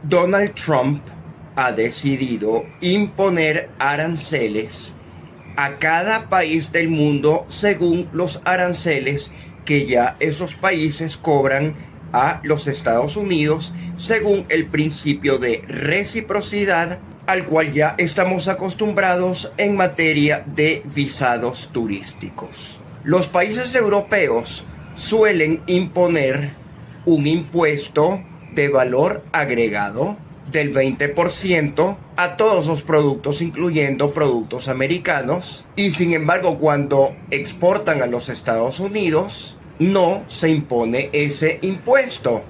Donald Trump ha decidido imponer aranceles a cada país del mundo según los aranceles que ya esos países cobran a los Estados Unidos según el principio de reciprocidad al cual ya estamos acostumbrados en materia de visados turísticos. Los países europeos suelen imponer un impuesto de valor agregado del 20% a todos los productos, incluyendo productos americanos, y sin embargo cuando exportan a los Estados Unidos no se impone ese impuesto.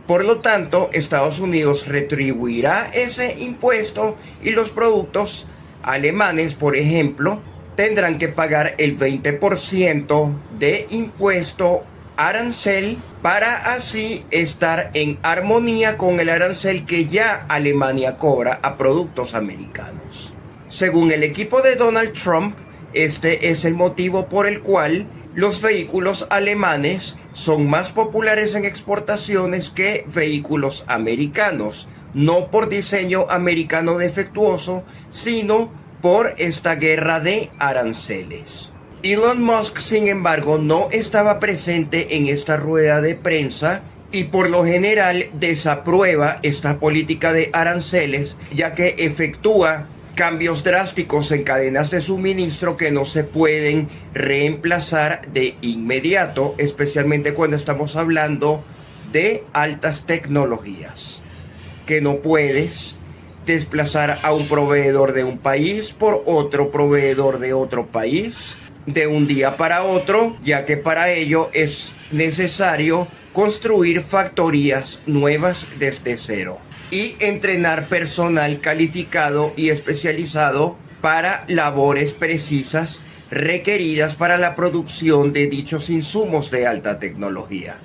Por lo tanto, Estados Unidos retribuirá ese impuesto y los productos alemanes, por ejemplo, tendrán que pagar el 20% de impuesto arancel para así estar en armonía con el arancel que ya Alemania cobra a productos americanos. Según el equipo de Donald Trump, este es el motivo por el cual los vehículos alemanes son más populares en exportaciones que vehículos americanos, no por diseño americano defectuoso, sino por esta guerra de aranceles. Elon Musk, sin embargo, no estaba presente en esta rueda de prensa y por lo general desaprueba esta política de aranceles, ya que efectúa cambios drásticos en cadenas de suministro que no se pueden reemplazar de inmediato, especialmente cuando estamos hablando de altas tecnologías, que no puedes desplazar a un proveedor de un país por otro proveedor de otro país de un día para otro, ya que para ello es necesario construir factorías nuevas desde cero y entrenar personal calificado y especializado para labores precisas requeridas para la producción de dichos insumos de alta tecnología.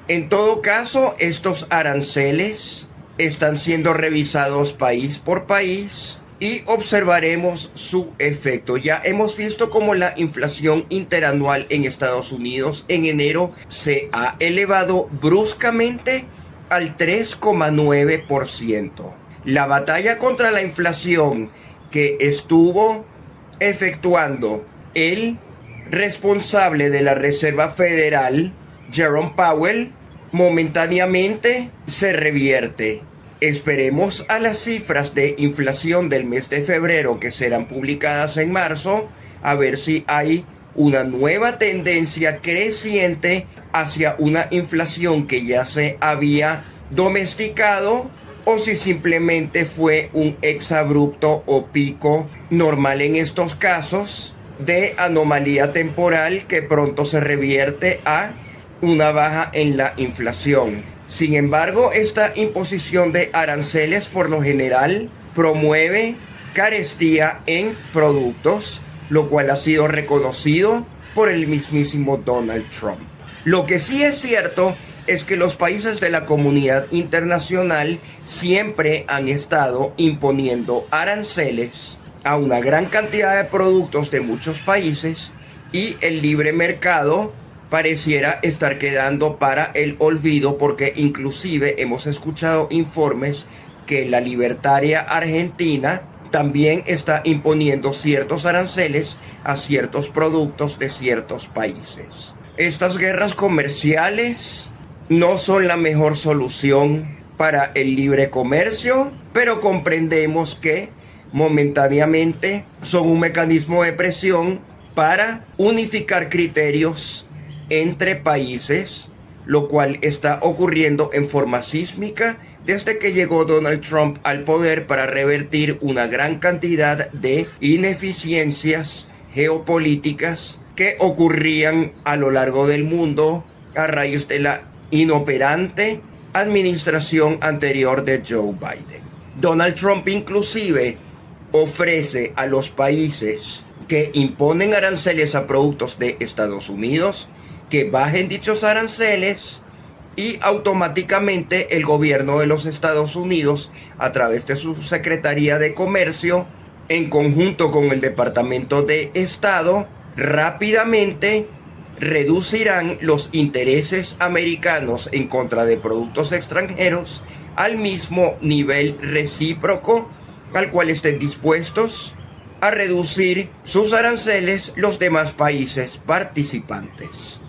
En todo caso, estos aranceles están siendo revisados país por país y observaremos su efecto. Ya hemos visto cómo la inflación interanual en Estados Unidos en enero se ha elevado bruscamente al 3,9%. La batalla contra la inflación que estuvo efectuando el responsable de la Reserva Federal, Jerome Powell, momentáneamente se revierte. Esperemos a las cifras de inflación del mes de febrero que serán publicadas en marzo, a ver si hay una nueva tendencia creciente hacia una inflación que ya se había domesticado o si simplemente fue un exabrupto o pico normal en estos casos de anomalía temporal que pronto se revierte a una baja en la inflación. Sin embargo, esta imposición de aranceles por lo general promueve carestía en productos, lo cual ha sido reconocido por el mismísimo Donald Trump. Lo que sí es cierto es que los países de la comunidad internacional siempre han estado imponiendo aranceles a una gran cantidad de productos de muchos países y el libre mercado pareciera estar quedando para el olvido, porque inclusive hemos escuchado informes que la libertaria Argentina también está imponiendo ciertos aranceles a ciertos productos de ciertos países. Estas guerras comerciales no son la mejor solución para el libre comercio, pero comprendemos que momentáneamente son un mecanismo de presión para unificar criterios entre países, lo cual está ocurriendo en forma sísmica desde que llegó Donald Trump al poder para revertir una gran cantidad de ineficiencias geopolíticas que ocurrían a lo largo del mundo a raíz de la inoperante administración anterior de Joe Biden. Donald Trump inclusive ofrece a los países que imponen aranceles a productos de Estados Unidos que bajen dichos aranceles y automáticamente el gobierno de los Estados Unidos, a través de su Secretaría de Comercio, en conjunto con el Departamento de Estado, rápidamente reducirán los intereses americanos en contra de productos extranjeros al mismo nivel recíproco al cual estén dispuestos a reducir sus aranceles los demás países participantes.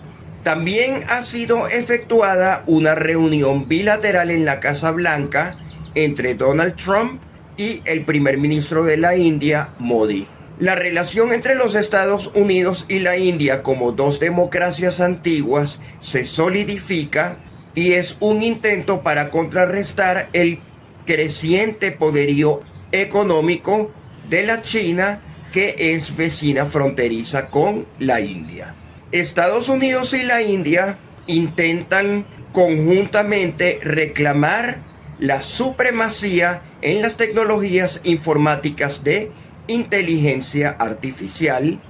También ha sido efectuada una reunión bilateral en la Casa Blanca entre Donald Trump y el primer ministro de la India, Modi. La relación entre los Estados Unidos y la India como dos democracias antiguas se solidifica y es un intento para contrarrestar el creciente poderío económico de la China, que es vecina fronteriza con la India. Estados Unidos y la India intentan conjuntamente reclamar la supremacía en las tecnologías informáticas de inteligencia artificial.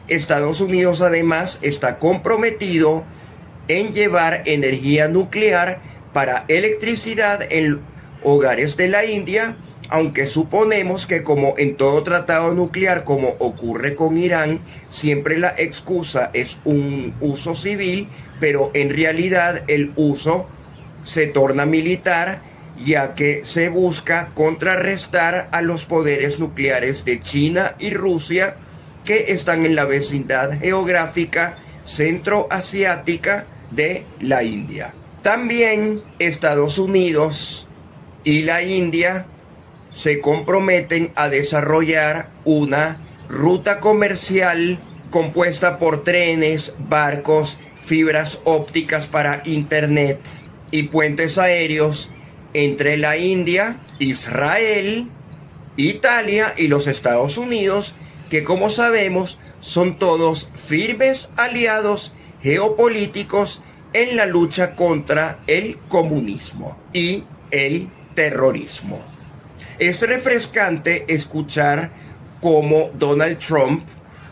Estados Unidos además está comprometido en llevar energía nuclear para electricidad en hogares de la India, aunque suponemos que, como en todo tratado nuclear, como ocurre con Irán, siempre la excusa es un uso civil, pero en realidad el uso se torna militar, ya que se busca contrarrestar a los poderes nucleares de China y Rusia, que están en la vecindad geográfica centroasiática de la India. También Estados Unidos y la India se comprometen a desarrollar una ruta comercial compuesta por trenes, barcos, fibras ópticas para internet y puentes aéreos entre la India, Israel, Italia y los Estados Unidos, que, como sabemos, son todos firmes aliados geopolíticos en la lucha contra el comunismo y el terrorismo. Es refrescante escuchar cómo Donald Trump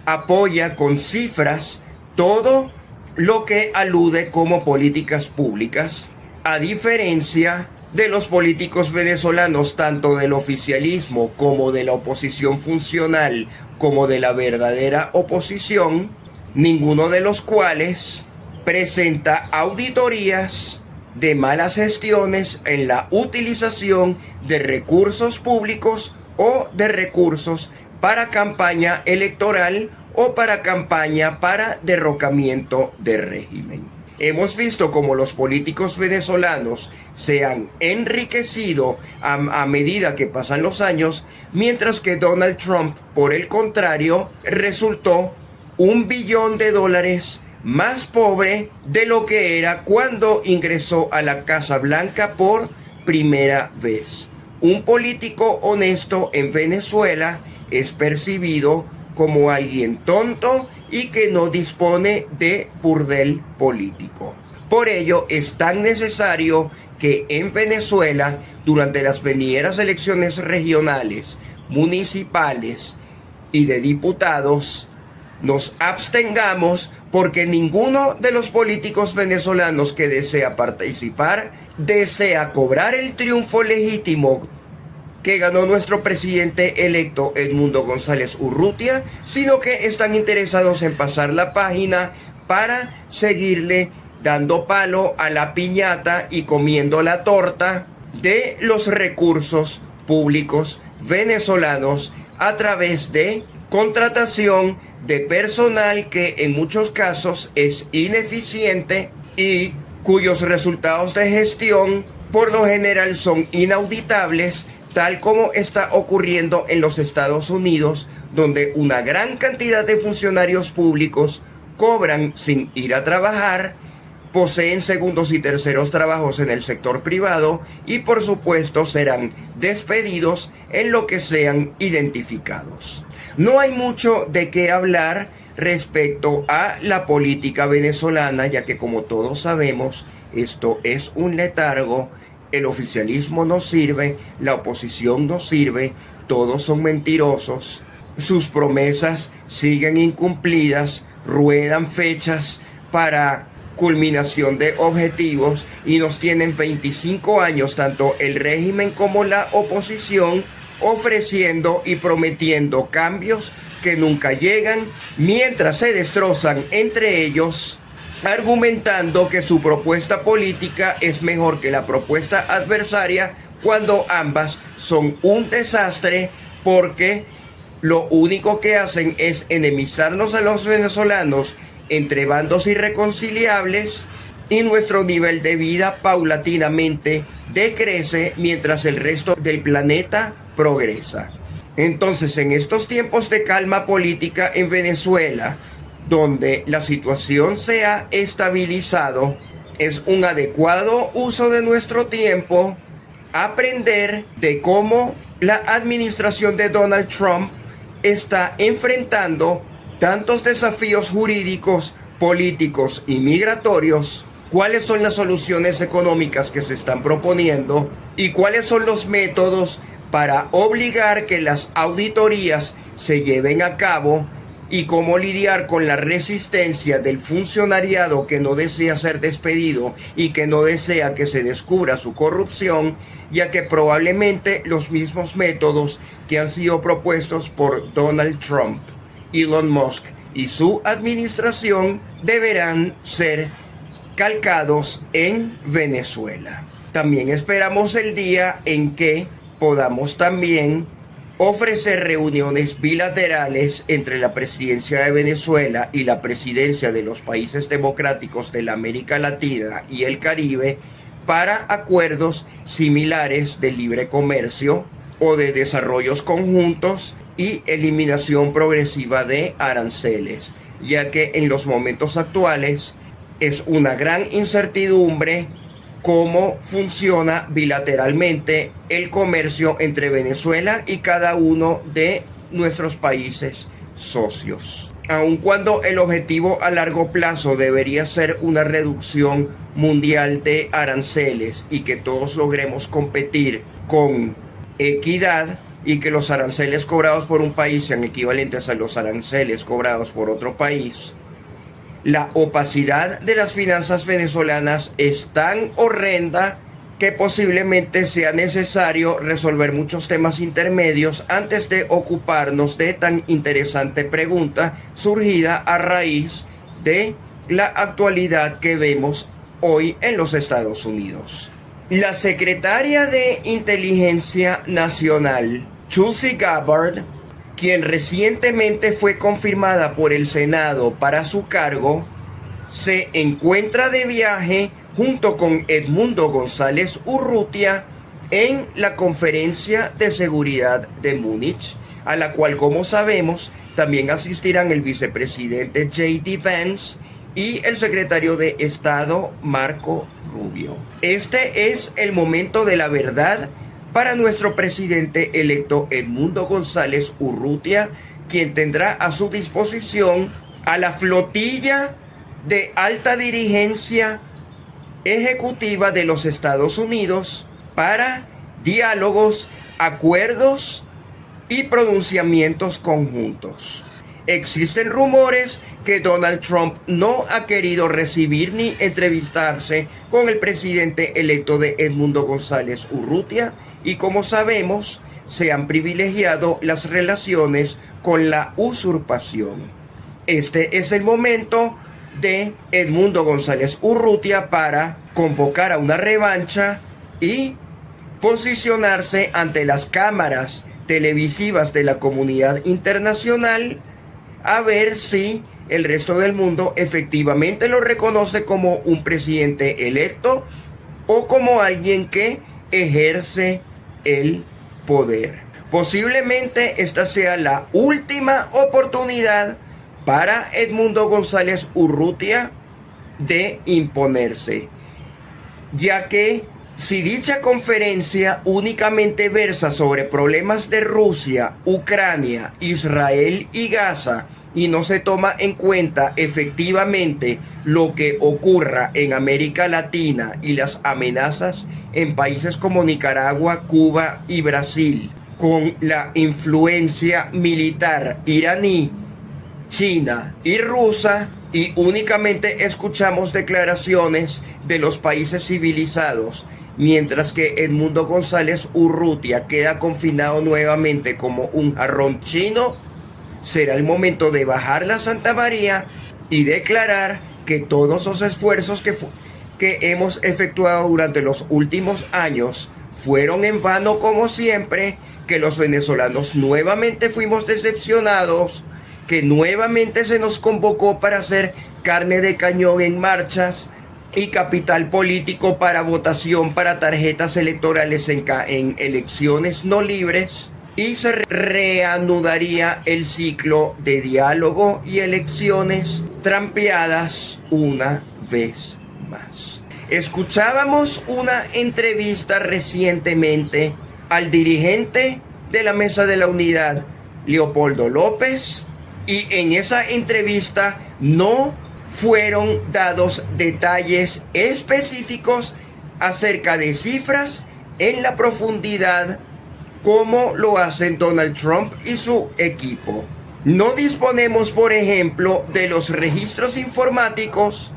apoya con cifras todo lo que alude como políticas públicas, a diferencia de los políticos venezolanos, tanto del oficialismo como de la oposición funcional, como de la verdadera oposición, ninguno de los cuales presenta auditorías de malas gestiones en la utilización de recursos públicos o de recursos para campaña electoral o para campaña para derrocamiento de régimen. Hemos visto cómo los políticos venezolanos se han enriquecido a medida que pasan los años, mientras que Donald Trump, por el contrario, resultó $1 billón más pobre de lo que era cuando ingresó a la Casa Blanca por primera vez. Un político honesto en Venezuela es percibido como alguien tonto y que no dispone de burdel político. Por ello es tan necesario que en Venezuela, durante las venideras elecciones regionales, municipales y de diputados, nos abstengamos, porque ninguno de los políticos venezolanos que desea participar desea cobrar el triunfo legítimo que ganó nuestro presidente electo Edmundo González Urrutia, sino que están interesados en pasar la página para seguirle dando palo a la piñata y comiendo la torta de los recursos públicos venezolanos a través de contratación de personal que en muchos casos es ineficiente y cuyos resultados de gestión por lo general son inauditables, tal como está ocurriendo en los Estados Unidos, donde una gran cantidad de funcionarios públicos cobran sin ir a trabajar, poseen segundos y terceros trabajos en el sector privado y por supuesto serán despedidos en lo que sean identificados. No hay mucho de qué hablar respecto a la política venezolana, ya que, como todos sabemos, esto es un letargo. El oficialismo no sirve, la oposición no sirve, todos son mentirosos, sus promesas siguen incumplidas, ruedan fechas para culminación de objetivos y nos tienen 25 años, tanto el régimen como la oposición, ofreciendo y prometiendo cambios que nunca llegan, mientras se destrozan entre ellos argumentando que su propuesta política es mejor que la propuesta adversaria, cuando ambas son un desastre, porque lo único que hacen es enemistarnos a los venezolanos entre bandos irreconciliables, y nuestro nivel de vida paulatinamente decrece mientras el resto del planeta progresa. Entonces, en estos tiempos de calma política en Venezuela, donde la situación se ha estabilizado, es un adecuado uso de nuestro tiempo aprender de cómo la administración de Donald Trump está enfrentando tantos desafíos jurídicos, políticos y migratorios, cuáles son las soluciones económicas que se están proponiendo y cuáles son los métodos para obligar que las auditorías se lleven a cabo, y cómo lidiar con la resistencia del funcionariado que no desea ser despedido y que no desea que se descubra su corrupción, ya que probablemente los mismos métodos que han sido propuestos por Donald Trump, Elon Musk y su administración deberán ser calcados en Venezuela. También esperamos el día en que podamos también ofrecer reuniones bilaterales entre la presidencia de Venezuela y la presidencia de los países democráticos de la América Latina y el Caribe para acuerdos similares de libre comercio o de desarrollos conjuntos y eliminación progresiva de aranceles, ya que en los momentos actuales es una gran incertidumbre cómo funciona bilateralmente el comercio entre Venezuela y cada uno de nuestros países socios. Aun cuando el objetivo a largo plazo debería ser una reducción mundial de aranceles y que todos logremos competir con equidad y que los aranceles cobrados por un país sean equivalentes a los aranceles cobrados por otro país, la opacidad de las finanzas venezolanas es tan horrenda que posiblemente sea necesario resolver muchos temas intermedios antes de ocuparnos de tan interesante pregunta surgida a raíz de la actualidad que vemos hoy en los Estados Unidos. La secretaria de Inteligencia Nacional, Tulsi Gabbard, quien recientemente fue confirmada por el Senado para su cargo, se encuentra de viaje junto con Edmundo González Urrutia en la Conferencia de Seguridad de Múnich, a la cual, como sabemos, también asistirán el vicepresidente J.D. Vance y el secretario de Estado Marco Rubio. Este es el momento de la verdad para nuestro presidente electo Edmundo González Urrutia, quien tendrá a su disposición a la flotilla de alta dirigencia ejecutiva de los Estados Unidos para diálogos, acuerdos y pronunciamientos conjuntos. Existen rumores que Donald Trump no ha querido recibir ni entrevistarse con el presidente electo de Edmundo González Urrutia, y como sabemos, se han privilegiado las relaciones con la usurpación. Este es el momento de Edmundo González Urrutia para convocar a una revancha y posicionarse ante las cámaras televisivas de la comunidad internacional, a ver si el resto del mundo efectivamente lo reconoce como un presidente electo o como alguien que ejerce el poder. Posiblemente esta sea la última oportunidad para Edmundo González Urrutia de imponerse, ya que si dicha conferencia únicamente versa sobre problemas de Rusia, Ucrania, Israel y Gaza, y no se toma en cuenta efectivamente lo que ocurra en América Latina y las amenazas en países como Nicaragua, Cuba y Brasil, con la influencia militar iraní, china y rusa, y únicamente escuchamos declaraciones de los países civilizados, mientras que Edmundo González Urrutia queda confinado nuevamente como un jarrón chino, será el momento de bajar la Santa María y declarar que todos los esfuerzos que hemos efectuado durante los últimos años fueron en vano como siempre, que los venezolanos nuevamente fuimos decepcionados, que nuevamente se nos convocó para hacer carne de cañón en marchas y capital político para votación para tarjetas electorales en elecciones no libres, y se reanudaría el ciclo de diálogo y elecciones trampeadas una vez más. Escuchábamos una entrevista recientemente al dirigente de la Mesa de la Unidad, Leopoldo López, y en esa entrevista no fueron dados detalles específicos acerca de cifras en la profundidad como lo hacen Donald Trump y su equipo. No disponemos, por ejemplo, de los registros informáticos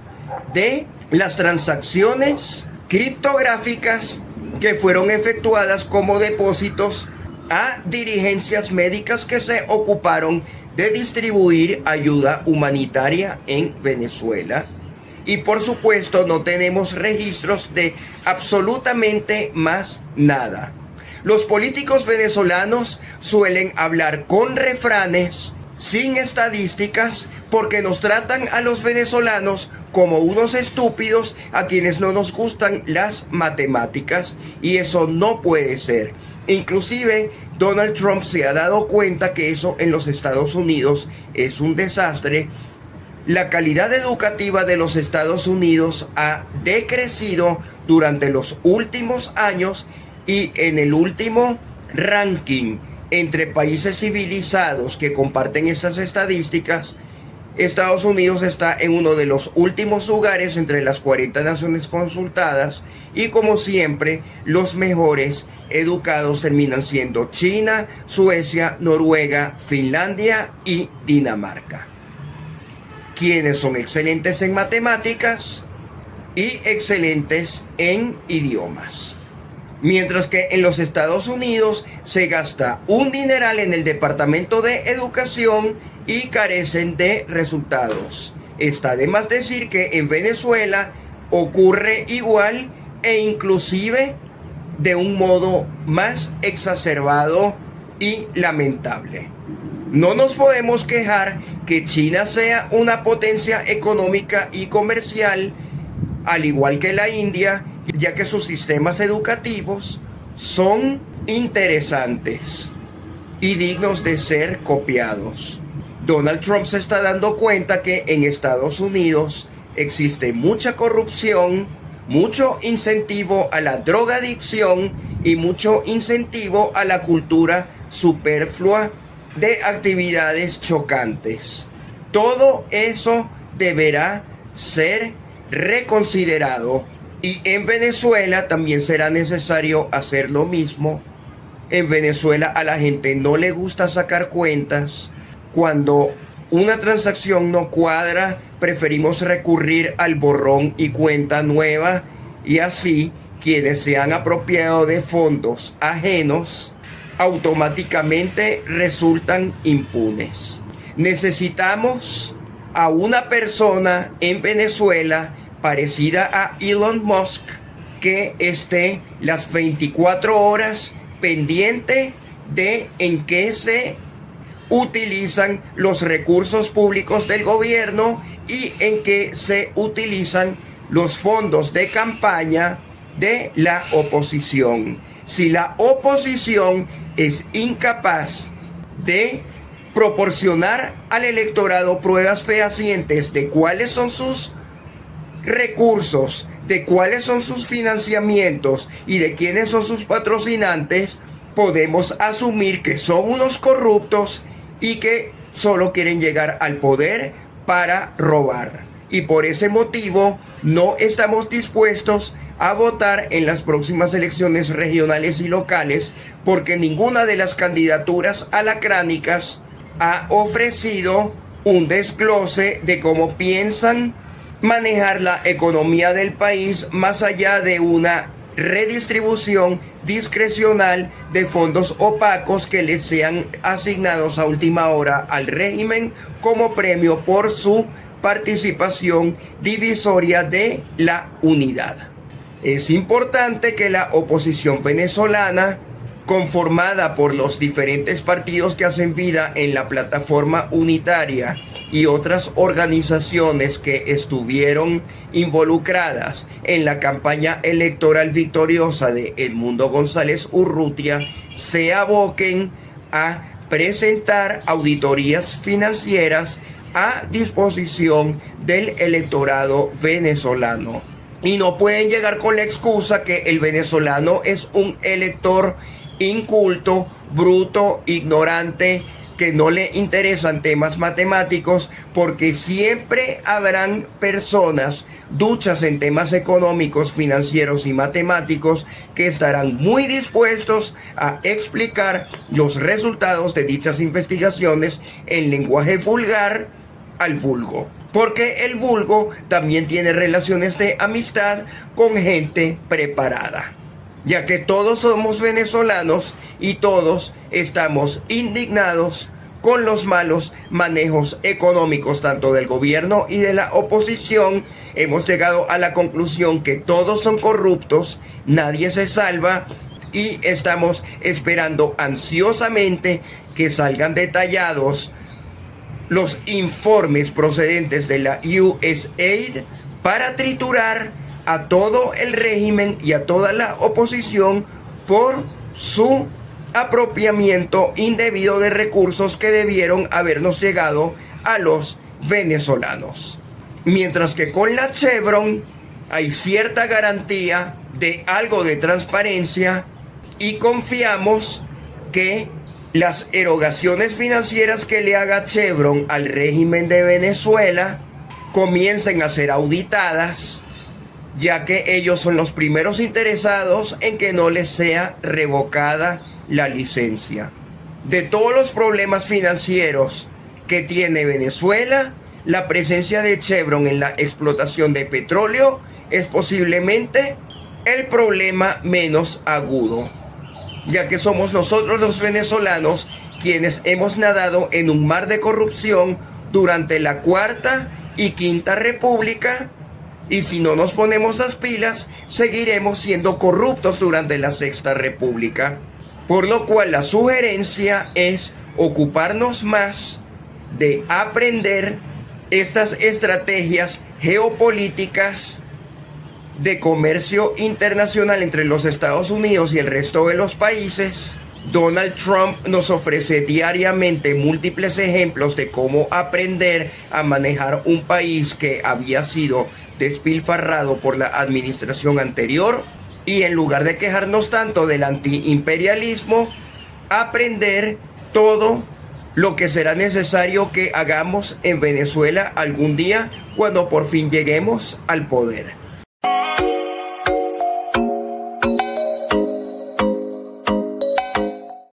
de las transacciones criptográficas que fueron efectuadas como depósitos a dirigencias médicas que se ocuparon de distribuir ayuda humanitaria en Venezuela. Y por supuesto no tenemos registros de absolutamente más nada. Los políticos venezolanos suelen hablar con refranes, sin estadísticas, porque nos tratan a los venezolanos como unos estúpidos a quienes no nos gustan las matemáticas, y eso no puede ser. Inclusive Donald Trump se ha dado cuenta que eso en los Estados Unidos es un desastre. La calidad educativa de los Estados Unidos ha decrecido durante los últimos años, y en el último ranking entre países civilizados que comparten estas estadísticas, Estados Unidos está en uno de los últimos lugares entre las 40 naciones consultadas, y como siempre los mejores educados terminan siendo China, Suecia, Noruega, Finlandia y Dinamarca, quienes son excelentes en matemáticas y excelentes en idiomas. Mientras que en los Estados Unidos se gasta un dineral en el Departamento de Educación y carecen de resultados. Está de más decir que en Venezuela ocurre igual, e inclusive de un modo más exacerbado y lamentable. No nos podemos quejar que China sea una potencia económica y comercial, al igual que la India, ya que sus sistemas educativos son interesantes y dignos de ser copiados. Donald Trump se está dando cuenta que en Estados Unidos existe mucha corrupción, mucho incentivo a la drogadicción y mucho incentivo a la cultura superflua de actividades chocantes. Todo eso deberá ser reconsiderado, y en Venezuela también será necesario hacer lo mismo. En Venezuela a la gente no le gusta sacar cuentas. Cuando una transacción no cuadra, preferimos recurrir al borrón y cuenta nueva, y así quienes se han apropiado de fondos ajenos automáticamente resultan impunes. Necesitamos a una persona en Venezuela parecida a Elon Musk, que esté las 24 horas pendiente de en qué se utilizan los recursos públicos del gobierno y en qué se utilizan los fondos de campaña de la oposición. Si la oposición es incapaz de proporcionar al electorado pruebas fehacientes de cuáles son sus recursos, de cuáles son sus financiamientos y de quiénes son sus patrocinantes, podemos asumir que son unos corruptos y que solo quieren llegar al poder para robar. Y por ese motivo no estamos dispuestos a votar en las próximas elecciones regionales y locales, porque ninguna de las candidaturas alacránicas ha ofrecido un desglose de cómo piensan manejar la economía del país, más allá de una redistribución discrecional de fondos opacos que les sean asignados a última hora al régimen como premio por su participación divisoria de la unidad. Es importante que la oposición venezolana, conformada por los diferentes partidos que hacen vida en la plataforma unitaria y otras organizaciones que estuvieron involucradas en la campaña electoral victoriosa de Edmundo González Urrutia, se aboquen a presentar auditorías financieras a disposición del electorado venezolano. Y no pueden llegar con la excusa que el venezolano es un elector inculto, bruto, ignorante, que no le interesan temas matemáticos, porque siempre habrán personas duchas en temas económicos, financieros y matemáticos que estarán muy dispuestos a explicar los resultados de dichas investigaciones en lenguaje vulgar al vulgo. Porque el vulgo también tiene relaciones de amistad con gente preparada, ya que todos somos venezolanos y todos estamos indignados con los malos manejos económicos tanto del gobierno y de la oposición. Hemos llegado a la conclusión que todos son corruptos, nadie se salva, y estamos esperando ansiosamente que salgan detallados los informes procedentes de la USAID para triturar a todo el régimen y a toda la oposición por su apropiamiento indebido de recursos que debieron habernos llegado a los venezolanos. Mientras que con la Chevron hay cierta garantía de algo de transparencia y confiamos que las erogaciones financieras que le haga Chevron al régimen de Venezuela comiencen a ser auditadas, ya que ellos son los primeros interesados en que no les sea revocada la licencia. De todos los problemas financieros que tiene Venezuela, la presencia de Chevron en la explotación de petróleo es posiblemente el problema menos agudo, ya que somos nosotros los venezolanos quienes hemos nadado en un mar de corrupción durante la Cuarta y Quinta República, y si no nos ponemos las pilas, seguiremos siendo corruptos durante la Sexta República. Por lo cual la sugerencia es ocuparnos más de aprender estas estrategias geopolíticas de comercio internacional entre los Estados Unidos y el resto de los países. Donald Trump nos ofrece diariamente múltiples ejemplos de cómo aprender a manejar un país que había sido despilfarrado por la administración anterior, y en lugar de quejarnos tanto del antiimperialismo, aprender todo lo que será necesario que hagamos en Venezuela algún día cuando por fin lleguemos al poder.